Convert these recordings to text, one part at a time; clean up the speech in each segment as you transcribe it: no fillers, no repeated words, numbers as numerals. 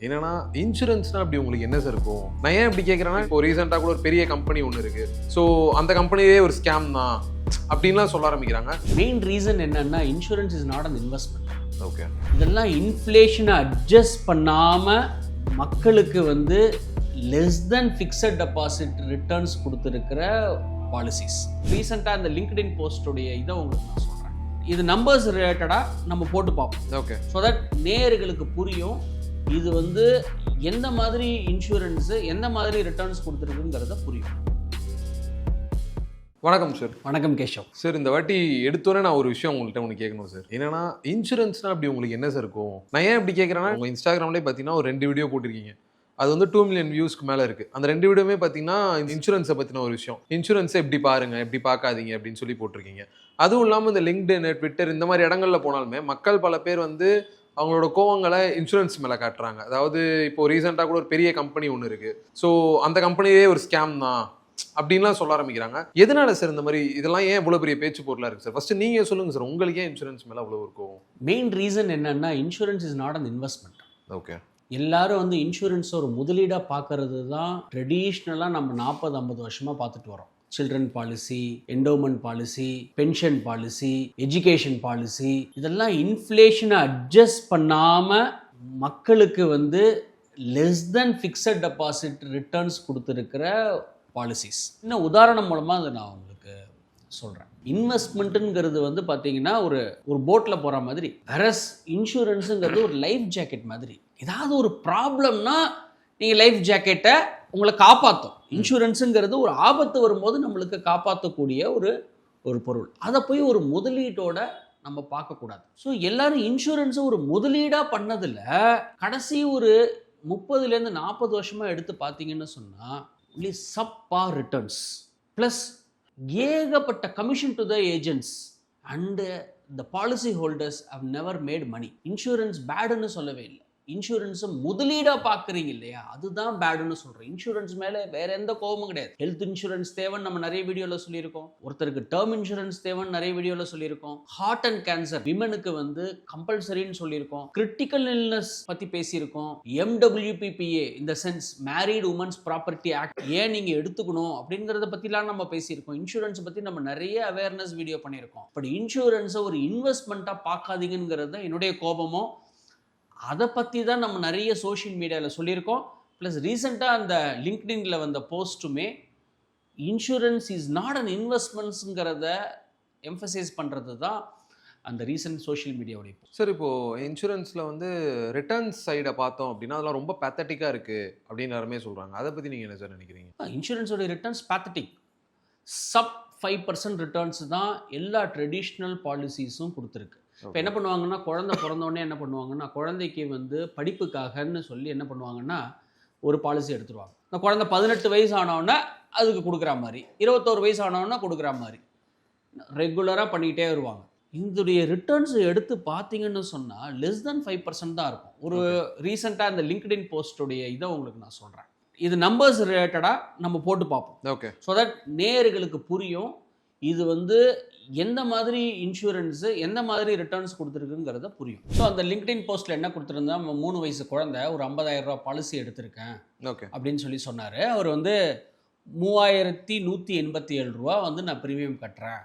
என்னன்னா இன்சூரன்ஸ்னா அப்படி உங்களுக்கு என்ன சார் இருக்கும்? நான் ஏன் இப்படி கேட்குறேன்னா, இப்போ ரீசெண்டாக கூட ஒரு பெரிய கம்பெனி ஒன்று இருக்கு. ஸோ அந்த கம்பெனியே ஒரு ஸ்கேம் தான் அப்படின்லாம் சொல்ல ஆரம்பிக்கிறாங்க. மெயின் ரீசன் என்னன்னா, insurance is not an investment. Okay, இதெல்லாம் இன்ஃப்ளேஷனை அட்ஜஸ்ட் பண்ணாமல் மக்களுக்கு less than fixed deposit returns கொடுத்துருக்கிற பாலிசிஸ். ரீசெண்டாக இந்த லிங்க்டின் போஸ்டுடைய இதை உங்களுக்கு நான் சொல்கிறேன். இது நம்பர்ஸ் ரிலேட்டடாக நம்ம போட்டு பார்ப்போம். ஓகே, ஸோ தட் நேயர்களுக்கு புரியும் இது எந்த மாதிரி இன்சூரன்ஸு எந்த மாதிரி ரிட்டர்ன்ஸ் கொடுத்துருக்குங்கிறத புரியும். வணக்கம் சார். வணக்கம் கேஷவ் சார். இந்த வாட்டி எடுத்தோன்னே நான் ஒரு விஷயம் உங்கள்கிட்ட ஒன்று கேட்கணும் சார். என்னன்னா இன்சூரன்ஸ்னா அப்படி உங்களுக்கு என்ன சார் இருக்கும்? நான் ஏன் இப்படி கேட்குறேன்னா, உங்கள் இன்ஸ்டாகிராம்லேயே பார்த்தீங்கன்னா ஒரு 2 வீடியோ போட்டிருக்கீங்க. அது 2 மில்லியன் வியூஸ்க்கு மேலே இருக்குது. அந்த 2 வீடியோமே பார்த்தீங்கன்னா இன்சூரன்ஸை பற்றின ஒரு விஷயம். இன்சூரன்ஸை எப்படி பாருங்க, எப்படி பார்க்காதீங்க அப்படின்னு சொல்லி போட்டிருக்கீங்க. அதுவும் இல்லாமல் இந்த லிங்க்டின், ட்விட்டர் இந்த மாதிரி இடங்கள்ல போனாலுமே மக்கள் பல பேர் அவங்களோட கோவங்களை இன்சூரன்ஸ் மேலே காட்டுறாங்க. அதாவது இப்போ ரீசெண்டாக கூட ஒரு பெரிய கம்பெனி ஒன்று இருக்குது. ஸோ அந்த கம்பெனியே ஒரு ஸ்கேம் தான் அப்படின்லாம் சொல்ல ஆரம்பிக்கிறாங்க. எதனால சார் இந்த மாதிரி இதெல்லாம் ஏன் இவ்வளோ பெரிய பேச்சு பொருளாக இருக்குது சார்? ஃபர்ஸ்ட் நீங்கள் சொல்லுங்கள் சார், உங்களுக்கு ஏன் இன்சூரன்ஸ் மேலே அவ்வளோ இருக்கும்? மெயின் ரீசன் என்னன்னா, insurance is not an investment. Okay, எல்லாரும் இன்சூரன்ஸ் ஒரு முதலீடாக பார்க்கறது தான் ட்ரெடிஷ்னலாக நம்ம 40-50 வருஷமாக பார்த்துட்டு வரோம். Children policy, endowment policy, pension policy, education policy, இதெல்லாம் இன்ஃப்ளேஷனை அட்ஜஸ்ட் பண்ணாமல் மக்களுக்கு less than fixed deposit returns கொடுத்துருக்கிற பாலிசிஸ். இன்னும் உதாரணம் மூலமாக அதை நான் உங்களுக்கு சொல்கிறேன். இன்வெஸ்ட்மெண்ட்டுங்கிறது பார்த்தீங்கன்னா ஒரு போட்டில் போகிற மாதிரி, அரஸ் இன்சூரன்ஸுங்கிறது ஒரு லைஃப் ஜாக்கெட் மாதிரி. ஏதாவது ஒரு ப்ராப்ளம்னா நீங்கள் லைஃப் ஜாக்கெட்டை உங்களை காப்பாற்றும். இன்சூரன்ஸுங்கிறது ஒரு ஆபத்து வரும்போது நம்மளுக்கு காப்பாற்றக்கூடிய ஒரு பொருள். அதை போய் ஒரு முதலீட்டோட நம்ம பார்க்கக்கூடாது. ஸோ எல்லாரும் இன்சூரன்ஸை ஒரு முதலீடாக பண்ணதில் கடைசி ஒரு 30-40 வருஷமாக எடுத்து பார்த்தீங்கன்னு சொன்னால் ஒன்லி சப்பார் ரிட்டர்ன்ஸ் ப்ளஸ் ஏகப்பட்ட commission to the agents and the policy holders have never made money. Insurance பேடுன்னு சொல்லவே இல்லை. இன்சூரன்ஸை முதலீடாக பார்க்குறீங்க இல்லையா, அதுதான் பேடுன்னு சொல்கிறேன். இன்சூரன்ஸ் மேலே வேற எந்த கோபமும் கிடையாது. ஹெல்த் இன்சூரன்ஸ் தேவைன்னு நம்ம நிறைய வீடியோவில் சொல்லியிருக்கோம். ஒருத்தருக்கு டேர்ம் இன்சூரன்ஸ் தேவைன்னு நிறைய வீடியோவில் சொல்லியிருக்கோம். ஹார்ட் அண்ட் கேன்சர் விமனுக்கு கம்பல்சரின்னு சொல்லியிருக்கோம். கிரிட்டிக்கல் இல்னஸ் பற்றி பேசியிருக்கோம். MWPPA இந்த sense married women's property act ஏன் நீங்கள் எடுத்துக்கணும் அப்படிங்கிறத பற்றிலாம் நம்ம பேசியிருக்கோம். இன்சூரன்ஸ் பற்றி நம்ம நிறைய அவேர்னஸ் வீடியோ பண்ணியிருக்கோம். பட் இன்சூரன்ஸை ஒரு இன்வெஸ்ட்மெண்ட்டாக பார்க்காதீங்கிறது தான் என்னுடைய கோபமோ. அதை பற்றி தான் நம்ம நிறைய சோஷியல் மீடியாவில் சொல்லியிருக்கோம். ப்ளஸ் ரீசெண்டாக அந்த லிங்க்டின்ல வந்த போஸ்ட்டுமே இன்சூரன்ஸ் இஸ் நாட் அன் இன்வெஸ்ட்மெண்ட்ஸுங்கிறத எம்ஃபசைஸ் பண்ணுறது தான் அந்த ரீசெண்ட் சோஷியல் மீடியாவுடைய. சார், இப்போது இன்சூரன்ஸில் ரிட்டர்ன்ஸ் சைடை பார்த்தோம் அப்படின்னா அதெல்லாம் ரொம்ப பேத்தட்டிக்காக இருக்குது அப்படின்னு எல்லாருமே சொல்கிறாங்க. அதை பற்றி நீங்கள் என்ன சார் நினைக்கிறீங்க? இன்சூரன்ஸோட ரிட்டர்ன்ஸ் பேத்தட்டிக். சப் 5% ரிட்டர்ன்ஸ் தான் எல்லா ட்ரெடிஷ்னல் பாலிசிஸும் கொடுத்துருக்கு. இப்போ என்ன பண்ணுவாங்கன்னா, குழந்தை பிறந்தோடனே என்ன பண்ணுவாங்கன்னா, குழந்தைக்கு படிப்புக்காகன்னு சொல்லி என்ன பண்ணுவாங்கன்னா ஒரு பாலிசி எடுத்துருவாங்க. இந்த குழந்தை 18 வயசு ஆனவுடனே அதுக்கு கொடுக்குற மாதிரி, 21 வயசு ஆனவுடனே கொடுக்குற மாதிரி ரெகுலராக பண்ணிக்கிட்டே வருவாங்க. இதோடைய ரிட்டர்ன்ஸ் எடுத்து பார்த்தீங்கன்னு சொன்னால் லெஸ் தென் 5% தான் இருக்கும். ஒரு ரீசெண்டாக இந்த லிங்க்டின் போஸ்டுடைய இதை உங்களுக்கு நான் சொல்கிறேன். இது நம்பர்ஸ் ரிலேட்டடாக நம்ம போட்டு பார்ப்போம். ஓகே, ஸோ தட் நேயர்களுக்கு புரியும் இது எந்த மாதிரி இன்சூரன்ஸு எந்த மாதிரி ரிட்டர்ன்ஸ் கொடுத்துருக்குங்கிறத புரியும். ஸோ அந்த லிங்க்டின் போஸ்ட்டில் என்ன கொடுத்துருந்தா, 3 வயசு குழந்தை ஒரு 50,000 ரூபா பாலிசி எடுத்திருக்கேன் ஓகே அப்படின்னு சொல்லி சொன்னார். அவர் 3187 ரூபா நான் ப்ரீமியம் கட்டுறேன்,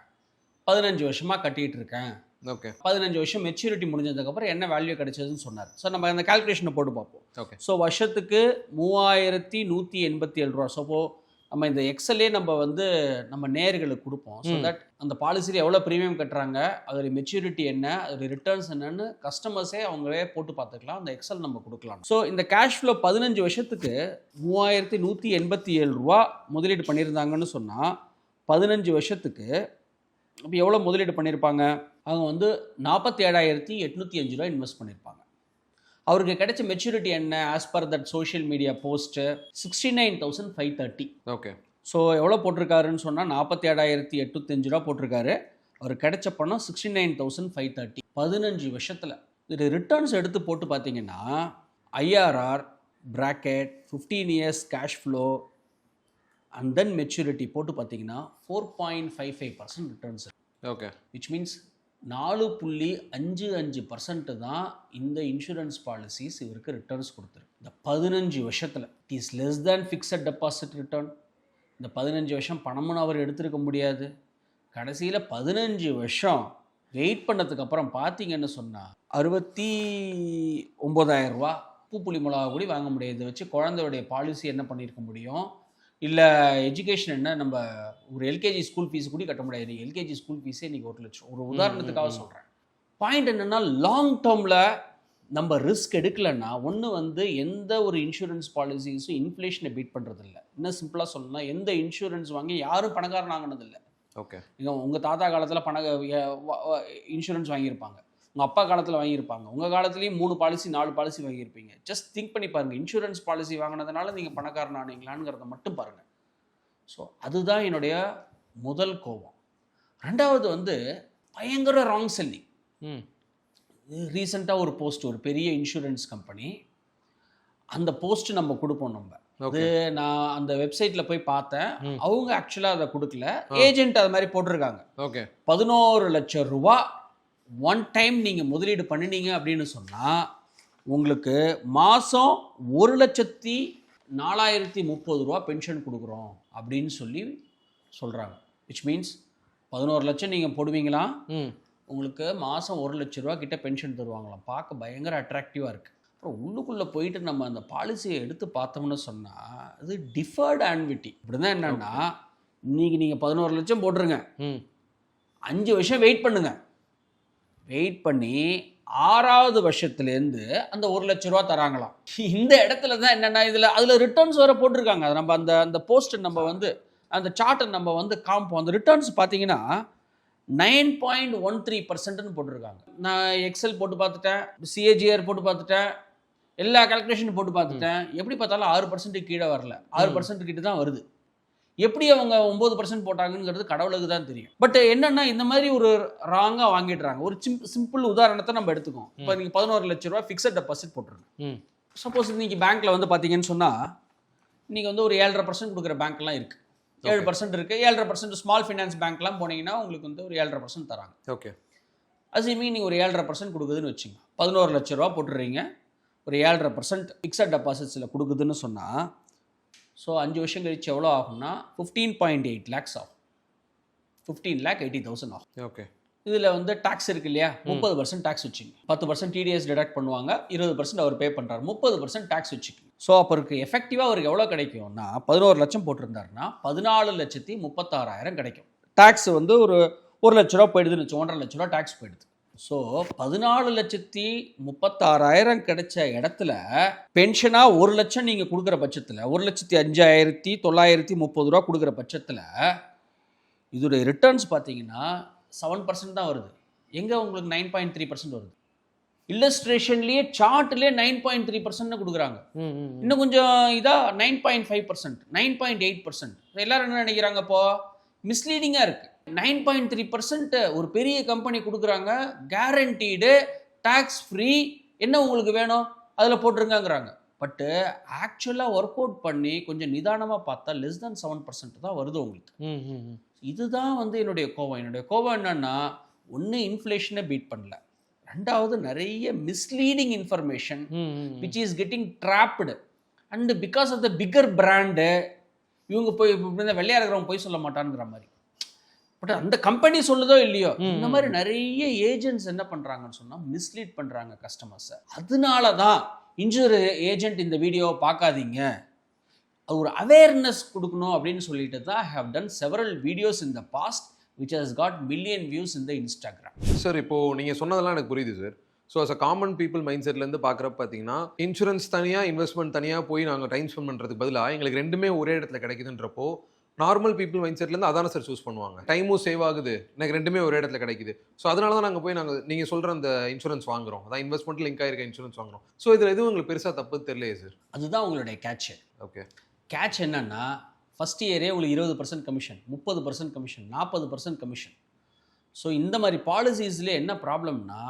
15 வருஷமாக கட்டிகிட்டு இருக்கேன். ஓகே, 15 வருஷம் மெச்சூரிட்டி முடிஞ்சதுக்கப்புறம் என்ன வேல்யூ கிடைச்சதுன்னு சொன்னார். ஸோ நம்ம அந்த கால்குலேஷனை போட்டு பார்ப்போம். ஓகே, ஸோ வருஷத்துக்கு 3187 ரூபா. ஸோ நம்ம இந்த எக்ஸலே நம்ம நேயர்களுக்கு கொடுப்போம். ஸோ தட் அந்த பாலிசியில் எவ்வளோ ப்ரீமியம் கட்டுறாங்க, அதோடைய மெச்சூரிட்டி என்ன, அதோடைய ரிட்டர்ன்ஸ் என்னன்னு கஸ்டமர்ஸே அவங்களே போட்டு பார்த்துக்கலாம். அந்த எக்ஸல் நம்ம கொடுக்கலாம். ஸோ இந்த கேஷ் ஃப்ளோ 15 வருஷத்துக்கு 3187 ரூபா முதலீடு பண்ணியிருந்தாங்கன்னு சொன்னால் 15 வருஷத்துக்கு இப்போ எவ்வளோ முதலீடு பண்ணியிருப்பாங்க? அவங்க 47,805 ரூபா இன்வெஸ்ட் பண்ணியிருப்பாங்க. அவருக்கு கிடைச்ச மெச்சூரிட்டி என்ன? As per that social media post 69,530. Okay, so எவ்வளோ போட்டிருக்காருன்னு சொன்னால் 47,805 ரூபா போட்டிருக்காரு. அவருக்கு கிடைச்ச பணம் 69,530. 15 வருஷத்தில் இது ரிட்டர்ன்ஸ் எடுத்து போட்டு பார்த்தீங்கன்னா IRR bracket 15 years cash flow and then maturity போட்டு பார்த்தீங்கன்னா 4.55% ரிட்டர்ன்ஸ். ஓகே, விச் மீன்ஸ் 4.55% தான் இந்த இன்சூரன்ஸ் பாலிசிஸ் இவருக்கு ரிட்டர்ன்ஸ் கொடுத்துருக்கு இந்த 15 வருஷத்தில். It is less than fixed deposit return. இந்த 15 வருஷம் பணமும் அவர் எடுத்திருக்க முடியாது. கடைசியில் 15 வருஷம் வெயிட் பண்ணதுக்கப்புறம் பார்த்தீங்கன்னு சொன்னால் 69,000 ரூபா பூப்புளி மிளகா கூட வாங்க முடியாது. இதை வச்சு குழந்தையுடைய பாலிசி என்ன பண்ணியிருக்க முடியும்? இல்லை எஜுகேஷன் என்ன, நம்ம ஒரு எல்கேஜி ஸ்கூல் ஃபீஸ் கூட கட்ட முடியாது. எல்கேஜி ஸ்கூல் ஃபீஸே இன்றைக்கி 1 லட்சம். ஒரு உதாரணத்துக்காக சொல்கிறேன். பாயிண்ட் என்னென்னா, லாங் டேர்மில் நம்ம ரிஸ்க் எடுக்கலைன்னா ஒன்று வந்து எந்த ஒரு இன்சூரன்ஸ் பாலிசிஸும் இன்ஃப்ளேஷனை பீட் பண்ணுறதில்ல. இன்னும் சிம்பிளாக சொல்லணும்னா, எந்த இன்சூரன்ஸ் வாங்கி யாரும் பணக்காரன் ஆகினதில்லை. ஓகே, நீங்கள் உங்கள் தாத்தா காலத்தில் இன்சூரன்ஸ் வாங்கியிருப்பாங்க, உங்கள் அப்பா காலத்தில் வாங்கியிருப்பாங்க, உங்கள் காலத்துலேயும் 3 பாலிசி 4 பாலிசி வாங்கியிருப்பீங்க. ஜஸ்ட் திங்க் பண்ணி பாருங்கள், இன்சூரன்ஸ் பாலிசி வாங்கினதுனால நீங்கள் பணக்காரன் ஆனீங்களாங்கிறத மட்டும் பாருங்கள். ஸோ அதுதான் என்னுடைய முதல் கோபம். ரெண்டாவது வந்து பயங்கர ராங் செல்லிங். ரீசெண்டாக ஒரு போஸ்ட், ஒரு பெரிய இன்சூரன்ஸ் கம்பெனி, அந்த போஸ்ட் நம்ம கொடுப்போம். நம்ம அது நான் அந்த வெப்சைட்டில் போய் பார்த்தேன். அவங்க ஆக்சுவலாக அதை கொடுக்கல, ஏஜென்ட் அது மாதிரி போட்டிருக்காங்க. ஓகே, 11 லட்சம் ரூபா ஒன் டைம் நீங்கள் முதலீடு பண்ணினீங்க அப்படின்னு சொன்னால் உங்களுக்கு மாதம் 1,04,030 ரூபா பென்ஷன் கொடுக்குறோம் அப்படின்னு சொல்கிறாங்க. விச் மீன்ஸ் 11 லட்சம் நீங்கள் போடுவீங்களா, உங்களுக்கு மாதம் 1 லட்ச ரூபா கிட்ட பென்ஷன் தருவாங்களாம். பார்க்க பயங்கர அட்ராக்டிவாக இருக்குது. அப்புறம் உள்ளுக்குள்ளே போயிட்டு நம்ம அந்த பாலிசியை எடுத்து பார்த்தோம்னு சொன்னால் அது டிஃபர்டு ஆன்விட்டி. இப்படி தான் என்னென்னா, இன்றைக்கி நீங்கள் 11 லட்சம் போட்டுருங்க, 5 வருஷம் வெயிட் பண்ணுங்க, வெயிட் பண்ணி 6வது வருஷத்துலேருந்து அந்த 1 லட்ச ரூபா தராங்களாம். இந்த இடத்துல தான் என்னென்னா, அதில் ரிட்டர்ன்ஸ் வேறு போட்டிருக்காங்க. அது நம்ம அந்த போஸ்ட்டை நம்ம வந்து அந்த சார்ட்டை நம்ம வந்து காமிப்போம். அந்த ரிட்டர்ன்ஸ் பார்த்தீங்கன்னா 9.13% போட்டிருக்காங்க. நான் எக்ஸல் போட்டு பார்த்துட்டேன், சிஏஜிஆர் போட்டு பார்த்துட்டேன், எல்லா கால்குலேஷனும் போட்டு பார்த்துட்டேன். எப்படி பார்த்தாலும் 6% கீழே வரல, 6% கிட்ட தான் வருது. எப்படி அவங்க 9% போட்டாங்கங்கிறது கடவுளுக்கு தான் தெரியும். பட் என்னன்னா, இந்த மாதிரி ஒரு ராங்காக வாங்கிடுறாங்க. ஒரு சிம்பிள் உதாரணத்தை நம்ம எடுத்துக்கோம். இப்போ நீங்கள் 11 லட்ச ரூபா ஃபிக்ஸட் டெபாசிட் போட்டுருங்க. சப்போஸ் நீங்கள் பேங்க்கில் வந்து பார்த்தீங்கன்னு சொன்னால், நீங்கள் வந்து ஒரு 7.5% கொடுக்குற பேங்க்லாம் இருக்குது, 7% இருக்குது. 7.5% ஸ்மால் ஃபினான்ஸ் பேங்க்லாம் போனீங்கன்னா உங்களுக்கு வந்து ஒரு 7.5% தராங்க. ஓகே, அசிமி நீங்கள் ஒரு 7.5% கொடுக்குதுன்னு வச்சுங்க, 11 லட்ச ரூபா போட்டுடுறீங்க, ஒரு 7.5% ஃபிக்ஸட் டெபாசிட்ஸில் கொடுக்குதுன்னு சொன்னால், ஸோ 5 வருஷம் கழிச்சு எவ்வளோ ஆகும்னா 15.8 lakhs ஆகும். 15,80,000 ஆகும். ஓகே, இதில் வந்து டேக்ஸ் இருக்கு இல்லையா, 30% டேக்ஸ் வச்சுங்க, 10% டிடிஎஸ் டிடக்ட் பண்ணுவாங்க, 20% அவர் பே பண்ணுறாரு, 30% டேக்ஸ் வச்சுக்கோங்க. ஸோ அப்போ இருக்கு எஃபெக்டிவாக அவருக்கு எவ்வளோ கிடைக்கும்னா, 11 லட்சம் போட்டிருந்தாருன்னா 14,36,000 கிடைக்கும். டேக்ஸ் வந்து ஒரு 1 லட்ச ரூபா போயிடுதுன்னு வச்சு, 1.5 லட்ச ரூபா டேக்ஸ் போயிடுது. ஸோ 14,36,000 கிடைச்ச இடத்துல பென்ஷனாக 1 லட்சம் நீங்கள் கொடுக்குற பட்சத்தில், 1,05,930 ரூபா கொடுக்குற பட்சத்தில் இதோடைய ரிட்டர்ன்ஸ் பார்த்தீங்கன்னா 7% தான் வருது. எங்கே உங்களுக்கு 9.3% வருது? இல்லஸ்ட்ரேஷன்லேயே சார்ட்லேயே 9.3% கொடுக்குறாங்க. இன்னும் கொஞ்சம் இதாக 9.5%, 9.8%. எல்லாரும் என்ன நினைக்கிறாங்க, இப்போ மிஸ்லீடிங்காக இருக்குது. 9.3% ஒரு பெரிய கம்பெனி கொடுக்குறாங்க, கேரண்டீடு, டேக்ஸ் ஃப்ரீ, என்ன உங்களுக்கு வேணும் அதில் போட்டுருங்கிறாங்க. பட்டு ஆக்சுவலாக ஒர்க் அவுட் பண்ணி கொஞ்சம் நிதானமாக பார்த்தா லெஸ் தேன் 7% தான் வருது உங்களுக்கு. இதுதான் வந்து என்னுடைய கோவம் என்னன்னா, ஒன்று இன்ஃப்ளேஷனை பீட் பண்ணல, ரெண்டாவது நிறைய misleading information which is getting trapped. And because of the bigger brand, இவங்க போய் வெள்ளையா இருக்கிறவங்க போய் சொல்ல மாட்டான்ங்கிற மாதிரி. பட் அந்த கம்பெனி சொல்லுதோ இல்லையோ, இந்த மாதிரி நிறைய ஏஜென்ட்ஸ் என்ன பண்ணுறாங்கன்னு சொன்னால் மிஸ்லீட் பண்ணுறாங்க கஸ்டமர்ஸை. அதனால தான் இன்சூரன்ஸ் ஏஜென்ட் இந்த வீடியோவை பார்க்காதீங்க, ஒரு அவேர்னஸ் கொடுக்கணும் அப்படின்னு சொல்லிட்டு தான் I have done several videos in the past which has got million views in the Instagram. Sir, இப்போது நீங்கள் சொன்னதெல்லாம் எனக்கு புரியுது சார். So as a common people mind செட்லேருந்து பார்க்குறப்ப பார்த்தீங்கன்னா, இன்சூரன்ஸ் தனியாக, இன்வெஸ்ட்மெண்ட் தனியாக போய் நாங்கள் டைம் ஸ்பெண்ட் பண்ணுறதுக்கு பதிலாக எங்களுக்கு ரெண்டுமே ஒரே இடத்துல கிடைக்குதுன்றப்போ நார்மல் பீப்புள் மைண்ட் செட்லேருந்து அதான சார் சூஸ் பண்ணுவாங்க. டைமும் சேவ் ஆகுது, எனக்கு ரெண்டுமே ஒரே இடத்துல கிடைக்குது. ஸோ அதனால தான் நாங்கள் போய் நீங்கள் சொல்கிற அந்த இன்சூரன்ஸ் வாங்குறோம், அதான் இன்வெஸ்ட்மெண்ட் லிங்க் ஆகிருக்க இன்சூரன்ஸ் வாங்குறோம். ஸோ இதில் எதுவும் உங்களுக்கு பெருசாக தப்பு தெரியலையே சார். அதுதான் உங்களுடைய கேட்ச். ஓகே, கேட்ச் என்னன்னா, ஃபஸ்ட் இயரே உங்களுக்கு 20% கமிஷன், 30% கமிஷன், 40% கமிஷன். ஸோ இந்த மாதிரி பாலிசிஸில் என்ன ப்ராப்ளம்னா,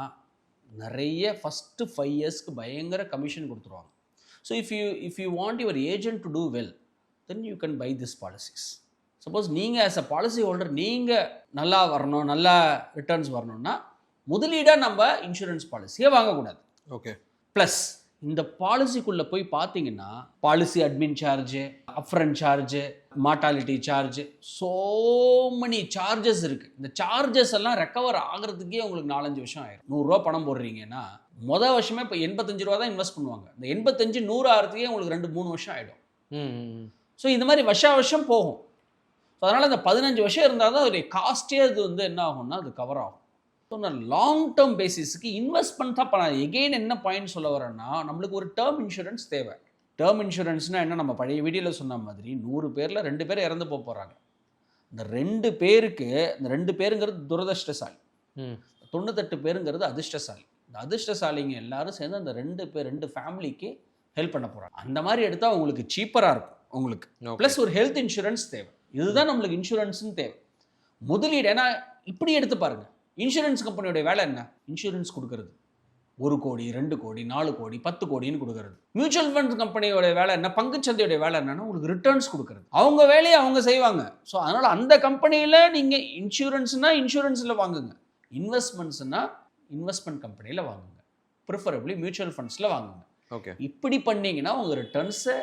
நிறைய ஃபஸ்ட்டு 5 இயர்ஸ்க்கு பயங்கர கமிஷன் கொடுத்துருவாங்க. So if you want your agent to do well, then you can buy this policies. Suppose நீங்கள் ஆஸ் அ பாலிசி ஹோல்டர் நீங்கள் நல்லா வரணும், நல்லா ரிட்டர்ன்ஸ் வரணும்னா முதலீடாக நம்ம இன்சூரன்ஸ் பாலிசியை வாங்கக்கூடாது. ஓகே. ப்ளஸ் இந்த பாலிசிக்குள்ளே போய் பார்த்தீங்கன்னா policy admin charge, upfront charge, mortality charge, so many charges இருக்குது. இந்த சார்ஜஸ் எல்லாம் ரெக்கவர் ஆகிறதுக்கே உங்களுக்கு 4-5 வருஷம் ஆயிடும். 100 ரூபா பணம் போடுறீங்கன்னா மொதல் வருஷமே இப்போ 85 ரூபா தான் இன்வெஸ்ட் பண்ணுவாங்க. இந்த 85 100 ஆகிறதுக்கே உங்களுக்கு 2-3 வருஷம் ஆகிடும். ஸோ இந்த மாதிரி வருஷம் போகும். ஸோ அதனால் இந்த 15 வருஷம் இருந்தால் தான் அதோடைய காஸ்ட்டே அது வந்து என்ன ஆகும்னா அது கவர் ஆகும். ஸோ நான் லாங் டேர்ம் பேசிஸுக்கு இன்வெஸ்ட்மெண்ட் தான் பண்ண. எகெயின் என்ன பாயிண்ட் சொல்ல வரேன்னா, நம்மளுக்கு ஒரு டேர்ம் இன்சூரன்ஸ் தேவை. டேர்ம் இன்சூரன்ஸ்னால் என்ன, நம்ம பழைய வீடியோவில் சொன்ன மாதிரி 100 பேரில் 2 பேர் இறந்து போகிறாங்க. இந்த 2 பேருக்கு, இந்த 2 பேருங்கிறது துரதிர்ஷ்டசாலி, 98 பேருங்கிறது அதிர்ஷ்டசாலி. இந்த அதிர்ஷ்டசாலிங்க எல்லாரும் சேர்ந்து அந்த 2 ஃபேமிலிக்கு ஹெல்ப் பண்ண போகிறாங்க. அந்த மாதிரி எடுத்தால் உங்களுக்கு சீப்பராக இருக்கும் உங்களுக்கு. ப்ளஸ் ஒரு ஹெல்த் இன்சூரன்ஸ் தேவை. இதுதான் நம்மளுக்கு இன்சூரன்ஸ்னு தேவை. முதலீடு ஏன்னா இப்படி எடுத்து பாருங்கள், இன்சூரன்ஸ் கம்பெனியோட வேலை என்ன? இன்சூரன்ஸ் கொடுக்கறது. 1 கோடி 2 கோடி 4 கோடி 10 கோடின்னு கொடுக்கறது. மியூச்சுவல் ஃபண்ட் கம்பெனியோட வேலை என்ன? பங்குச்சந்தையோட வேலை என்னன்னா உங்களுக்கு ரிட்டர்ன்ஸ் கொடுக்கறது. அவங்க வேலையை அவங்க செய்வாங்க. ஸோ அதனால் அந்த கம்பெனியில் நீங்கள் இன்சூரன்ஸில் வாங்குங்க, இன்வெஸ்ட்மெண்ட்ஸ்னா இன்வெஸ்ட்மெண்ட் கம்பெனியில் வாங்குங்க, ப்ரிஃபரபிளி மியூச்சுவல் ஃபண்ட்ஸில் வாங்குங்க. ஓகே. இப்படி பண்ணீங்கன்னா உங்கள் ரிட்டர்ன்ஸு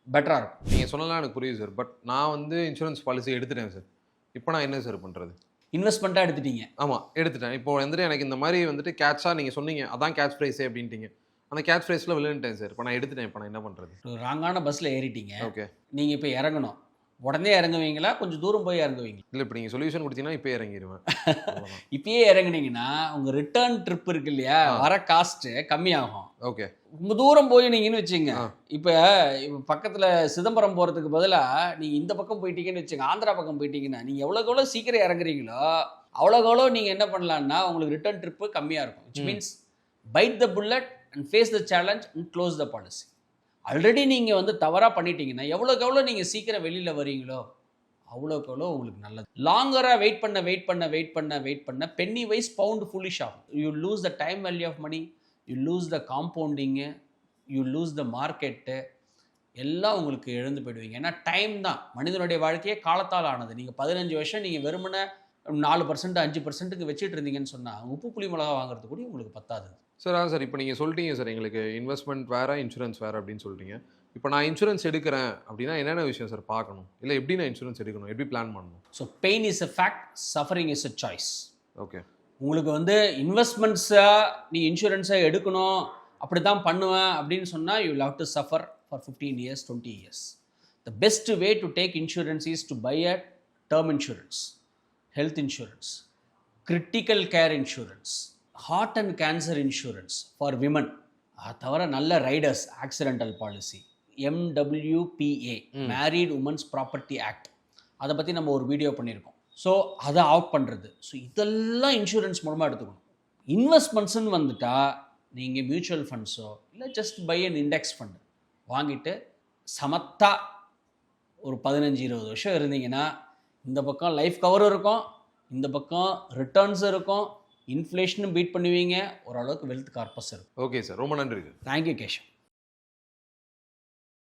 பெட்டராக இருக்கும். நீங்கள் சொன்னலாம் எனக்கு புரியுது சார். பட் நான் வந்து இன்சூரன்ஸ் பாலிசி எடுத்துட்டேன் சார். இப்போ நான் என்ன சார் பண்ணுறது? இன்வெஸ்ட்மெண்ட்டாக எடுத்துட்டீங்க. ஆமாம், எடுத்துட்டேன். இப்போ வந்துட்டு எனக்கு இந்த மாதிரி வந்துட்டு கேட்சாக நீங்கள் சொன்னீங்க, அதான் கேட்ச் ப்ரைஸே அப்படின்ட்டீங்க. அந்த கேட்ச் ப்ரைஸில் விழுந்துட்டேன் சார். இப்போ நான் எடுத்துட்டேன். இப்போ நான் என்ன பண்ணுறது? ராங்கான பஸ்ஸில் ஏறிட்டீங்க. ஓகே. நீங்கள் இப்போ இறங்கணும். உடனே இறங்குவீங்களா, கொஞ்சம் தூரம் போய் இறங்குவீங்க? இல்லை, இப்போ நீங்கள் சொல்யூஷன் கொடுத்தீங்கன்னா இப்போ இறங்கிடுவேன். இப்பயே இறங்குனீங்கன்னா உங்கள் ரிட்டர்ன் ட்ரிப் இருக்கு இல்லையா, வர காஸ்ட்டு கம்மியாகும். ஓகே. ரொம்ப தூரம் போயினீங்கன்னு வச்சுங்க. இப்போ பக்கத்தில் சிதம்பரம் போகிறதுக்கு பதிலாக நீங்கள் இந்த பக்கம் போயிட்டீங்கன்னு வச்சுங்க, ஆந்திரா பக்கம் போயிட்டீங்கன்னா நீங்கள் எவ்வளோக்கு எவ்வளோ சீக்கிரம் இறங்குறீங்களோ அவ்வளோக்கு எவ்வளோ நீங்கள் என்ன பண்ணலான்னா உங்களுக்கு ரிட்டர்ன் ட்ரிப்பு கம்மியாக இருக்கும். Which means bite the bullet and face the challenge and close the policy. Already நீங்கள் வந்து தவறாக பண்ணிட்டீங்கன்னா எவ்வளோக்கு எவ்வளோ நீங்கள் சீக்கிரம் வெளியில் வரீங்களோ அவ்வளோக்கு எவ்வளோ உங்களுக்கு நல்லது. லாங்கராக வெயிட் பண்ண பென்னி வைஸ் பவுண்ட் ஃபுல்லிஷ் ஆகும். You lose the time value of money, you lose the compounding, you lose the market, எல்லாம் உங்களுக்கு இழந்து போயிடுவீங்க. ஏன்னா டைம் தான் மனிதனுடைய வாழ்க்கையே காலத்தால் ஆனது. நீங்கள் 15 வருஷம் நீங்கள் வெறுமனே 4% 5%க்கு வச்சுட்டு இருந்தீங்கன்னு சொன்னால் உப்பு புளி மிளகா வாங்குறது கூட உங்களுக்கு பத்தாது. சார் அதான் சார். இப்போ நீங்கள் சொல்லிட்டீங்க சார், எங்களுக்கு இன்வெஸ்ட்மெண்ட் வேறு இன்சூரன்ஸ் வேறு அப்படின்னு சொல்லிட்டீங்க. இப்போ நான் இன்சூரன்ஸ் எடுக்கிறேன் அப்படின்னா என்னென்ன விஷயம் சார் பார்க்கணும்? இல்லை எப்படி நான் இன்சூரன்ஸ் எடுக்கணும், எப்படி பிளான் பண்ணணும்? So pain is a fact, suffering is a choice. Okay. உங்களுக்கு வந்து இன்வெஸ்ட்மெண்ட்ஸாக நீ இன்சூரன்ஸை எடுக்கணும், அப்படி தான் பண்ணுவேன் அப்படின்னு சொன்னால் you have to suffer for 15 years 20 years. The best way to take insurance is to buy a term insurance, health insurance, critical care insurance, heart and cancer insurance for women. அது தவிர நல்ல riders, accidental policy, MWPA married women's property act, அதை பற்றி நம்ம ஒரு video பண்ணியிருக்கோம். So அதை of பண்ணுறது. ஸோ இதெல்லாம் இன்சூரன்ஸ் மூலமாக எடுத்துக்கணும். இன்வெஸ்ட்மெண்ட்ஸ்ன்னு வந்துட்டால் நீங்கள் மியூச்சுவல் ஃபண்ட்ஸோ இல்லை just buy an index fund வாங்கிட்டு சமத்தா ஒரு 15-20 வருஷம் இருந்தீங்கன்னா இந்த பக்கம் லைஃப் கவரும் இருக்கும், இந்த பக்கம் ரிட்டர்ன்ஸும் இருக்கும், இன்ஃப்ளேஷனும் பீட் பண்ணுவீங்க, ஓரளவுக்கு வெல்த் கார்பஸ் இருக்கும். ஓகே சார், ரொம்ப நன்றி சார். தேங்க்யூ கேஷவ்.